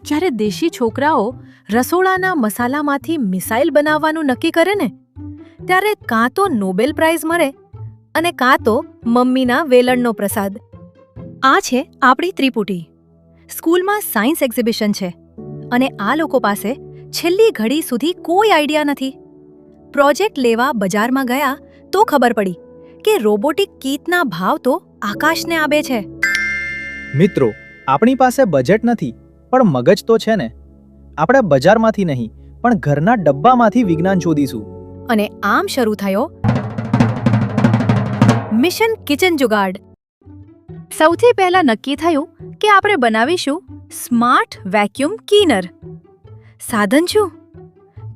જ્યારે દેશી છોકરાઓ રસોડાના મસાલામાંથી મિસાઇલ બનાવવાનું નક્કી કરે ને, ત્યારે કાં તો નોબેલ પ્રાઇઝ મળે અને કાં તો મમ્મીના વેલણનો પ્રસાદ. આ છે આપણી ત્રિપુટી. સ્કૂલમાં સાયન્સ એક્ઝિબિશન છે અને આ લોકો પાસે છેલ્લી ઘડી સુધી કોઈ આઈડિયા નથી. પ્રોજેક્ટ લેવા બજારમાં ગયા તો ખબર પડી કે રોબોટિક કીટના ભાવ તો આકાશને આબે છે. મિત્રો, આપણી પાસે બજેટ નથી પણ મગજ તો છે ને. આપણે બજારમાંથી નહીં પણ ઘરના ડબ્બામાંથી વિજ્ઞાન શોધીશું. અને આમ શરૂ થયો મિશન કિચન જુગાડ. સૌથી પહેલા નક્કી થયું કે આપણે બનાવીશું સ્માર્ટ વેક્યુમ ક્લીનર. સાધન શું?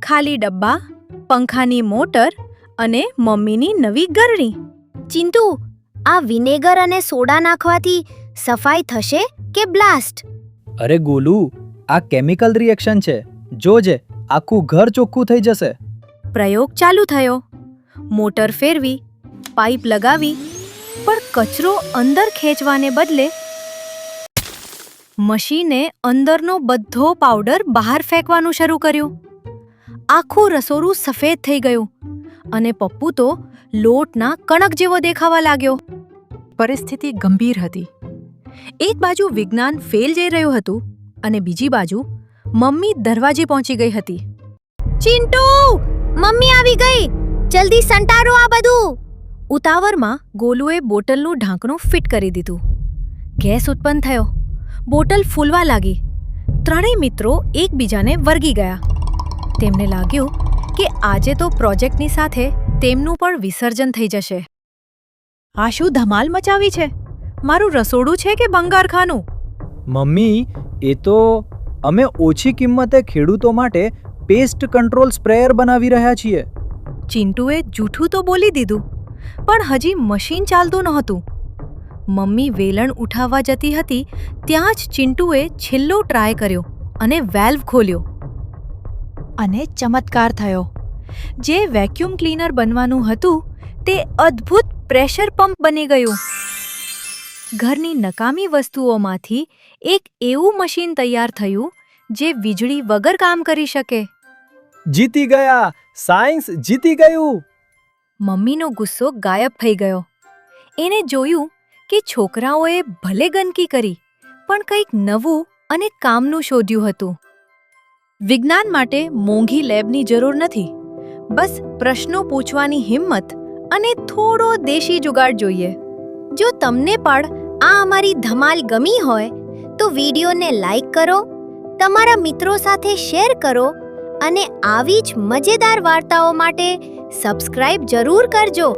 ખાલી ડબ્બા, પંખાની મોટર અને મમ્મીની નવી ગરણી. ચિંટુ, આ વિનેગર અને સોડા નાખવાથી સફાઈ થશે કે બ્લાસ્ટ? અરે ગોલુ, આ કેમિકલ રિએક્શન છે. જોજે, આખું ઘર ચોખ્ખું થઈ જશે. પ્રયોગ ચાલુ થયો. મોટર ફેરવી, પાઇપ લગાવી, પણ કચરો અંદર ખેંચવાને બદલે મશીને અંદરનો બધો પાવડર બહાર ફેંકવાનું શરૂ કર્યું. આખું રસોડું સફેદ થઈ ગયું અને પપ્પુ તો લોટના કણક જેવો દેખાવા લાગ્યો. પરિસ્થિતિ ગંભીર હતી. એક બાજુ વિજ્ઞાન ફેલ જઈ રહ્યું હતું અને બીજી બાજુ મમ્મી દરવાજે પહોંચી ગઈ હતી. ચિંટુ, મમ્મી આવી ગઈ, જલ્દી સંટારો આ બધું. ઉતાવળમાં ગોલુએ બોટલનું ઢાંકણું ફિટ કરી દીધું. ગેસ ઉત્પન્ન થયો. બોટલ ફૂલવા લાગી. ત્રણેય મિત્રો એકબીજાને વળગી ગયા. તેમને લાગ્યું કે આજે તો પ્રોજેક્ટની સાથે તેમનું પણ વિસર્જન થઈ જશે. આ શું ધમાલ મચાવી છે? મારું રસોડું છે કે બંગારખાનું? મમ્મી, એ તો અમે ઓછી કિંમતે ખેડૂતો માટે પેસ્ટ કંટ્રોલ સ્પ્રેયર બનાવી રહ્યા છીએ. ચિંટુએ જૂઠું તો બોલી દીધું, પણ હજી મશીન ચાલતું નહોતું. મમ્મી વેલણ ઉઠાવવા જતી હતી ત્યાં જ ચિંટુએ છેલ્લો ટ્રાય કર્યો અને વેલ્વ ખોલ્યો. અને ચમત્કાર થયો. જે વેક્યુમ ક્લીનર બનવાનું હતું તે અદ્ભુત પ્રેશર પંપ બની ગયું. ઘરની નકામી વસ્તુઓમાંથી એક એવું મશીન તૈયાર થયું જે વીજળી વગર કામ કરી શકે. જીતી ગયા! સાયન્સ જીતી ગયું! મમ્મીનો ગુસ્સો ગાયબ થઈ ગયો. એને જોયું કે છોકરાઓએ ભલે ગંદકી કરી પણ કંઈક નવું અને કામનું શોધ્યું હતું. વિજ્ઞાન માટે મોંઘી લેબની જરૂર નથી. બસ પ્રશ્નો પૂછવાની હિંમત અને થોડો દેશી જુગાડ જોઈએ. જો તમને પણ આ અમારી ધમાલ ગમી હોય તો વિડીયોને લાઈક કરો, તમારા મિત્રો સાથે શેર કરો અને આવી જ મજેદાર વાર્તાઓ માટે સબસ્ક્રાઇબ જરૂર કરજો.